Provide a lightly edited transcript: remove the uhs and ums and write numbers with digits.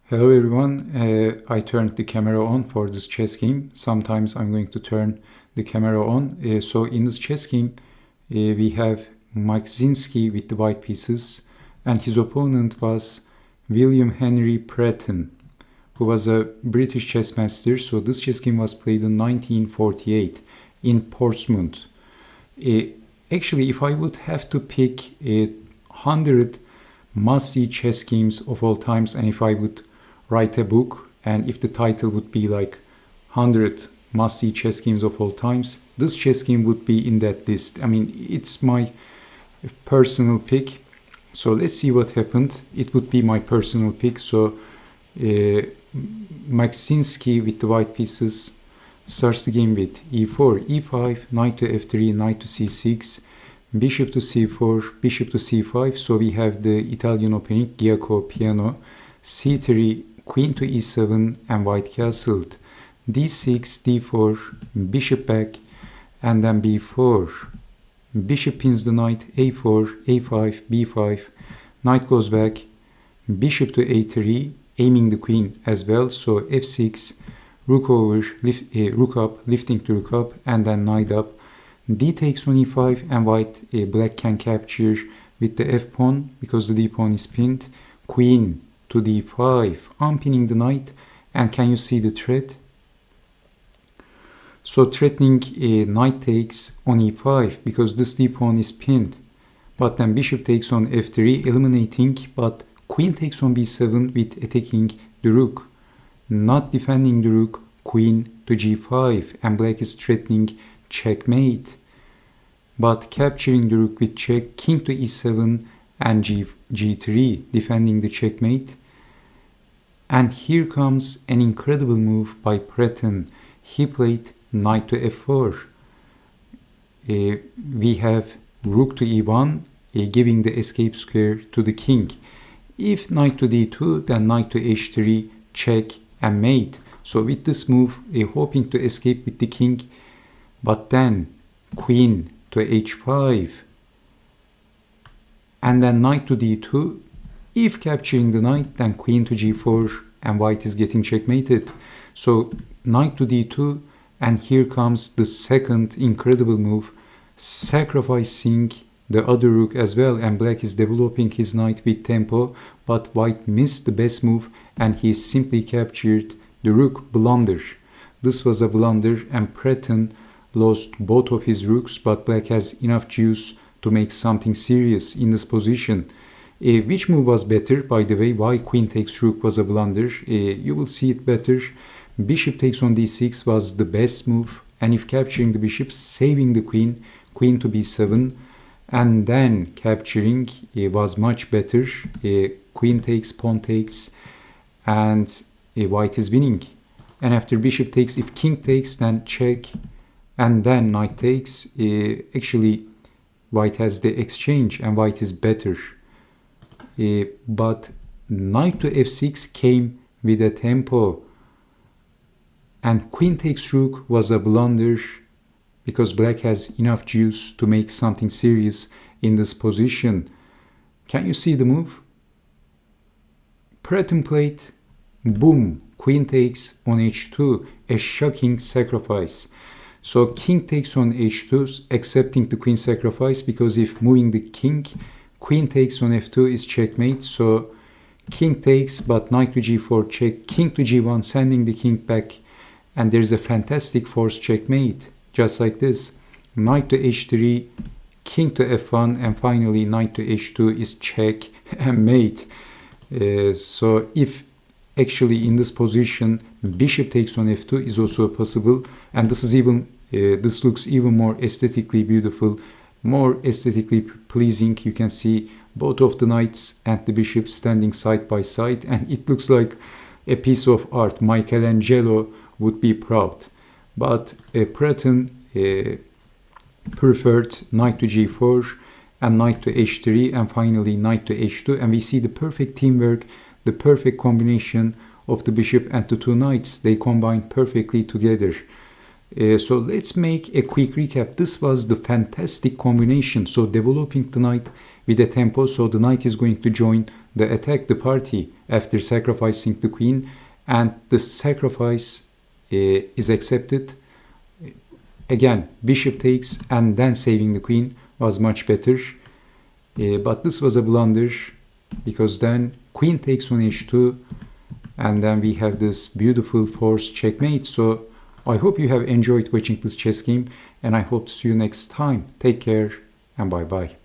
Hello everyone, I turned the camera on for this chess game. Sometimes I'm going to turn the camera on. So in this chess game, we have Maczynski with the white pieces, and his opponent was William Henry Pratten, who was a British chess master. So this chess game was played in 1948 in Portsmouth. Actually, if I would have to pick 100 must-see chess games of all times, and if I would write a book, and if the title would be like 100 must-see chess games of all times, this chess game would be in that list. I mean, it's my personal pick. So let's see what happened. It would be my personal pick. So Maczynski with the white pieces starts the game with e4, e5, knight to f3, knight to c6, bishop to c4, bishop to c5. So we have the Italian opening, Giaco piano, c3, queen to e7, and white castled, d6, d4, bishop back, and then b4. Bishop pins the knight, a4, a5, b5, knight goes back, bishop to a3, aiming the queen as well. So f6, rook over, rook up, lifting to rook up, and then knight up. D takes on e5, and black can capture with the f pawn because the d pawn is pinned. Queen to d5, unpinning the knight, and can you see the threat? So threatening knight takes on e5 because this d pawn is pinned. But then bishop takes on f3, eliminating, but queen takes on b7 with attacking the rook. Not defending the rook, queen to g5, and black is threatening checkmate. But capturing the rook with check, king to e7, and g3, defending the checkmate. And here comes an incredible move by Pratten. He played knight to f4. We have rook to e1, giving the escape square to the king. If knight to d2, then knight to h3, check and mate. So with this move, hoping to escape with the king, but then queen to h5, and then knight to d2. If capturing the knight, then queen to g4, and white is getting checkmated. So knight to d2, and here comes the second incredible move, sacrificing the other rook as well, and black is developing his knight with tempo, but white missed the best move, and he simply captured the rook. Blunder. This was a blunder, and Pratten lost both of his rooks, but black has enough juice to make something serious in this position. Which move was better, by the way? Why queen takes rook was a blunder? You will see it better. Bishop takes on d6 was the best move, and if capturing the bishop, saving the queen, queen to b7, and then capturing was much better. Queen takes, pawn takes, and white is winning. And after bishop takes, if king takes, then check, and then knight takes. Actually, white has the exchange, and white is better. But knight to f6 came with a tempo, and queen takes rook was a blunder because black has enough juice to make something serious in this position. Can you see the move? Pratten played, boom, queen takes on h2, a shocking sacrifice. So king takes on h2, accepting the queen sacrifice, because if moving the king, queen takes on f2 is checkmate. So king takes, but knight to g4 check, king to g1, sending the king back, and there's a fantastic forced checkmate, just like this. Knight to h3, king to f1, and finally knight to h2 is check and mate. So if actually in this position bishop takes on f2 is also possible, and this is even this looks even more aesthetically beautiful, more aesthetically pleasing. You can see both of the knights and the bishop standing side by side, and it looks like a piece of art. Michelangelo would be proud. But Pratten preferred knight to g4 and knight to h3, and finally knight to h2, and we see the perfect teamwork, the perfect combination of the bishop and the two knights. They combine perfectly together. So let's make a quick recap. This was the fantastic combination. So developing the knight with a tempo. So the knight is going to join the attack, the party, after sacrificing the queen. And the sacrifice is accepted. Again, bishop takes and then saving the queen was much better. But this was a blunder, because then queen takes on h2. And then we have this beautiful forced checkmate. So I hope you have enjoyed watching this chess game, and I hope to see you next time. Take care and bye bye.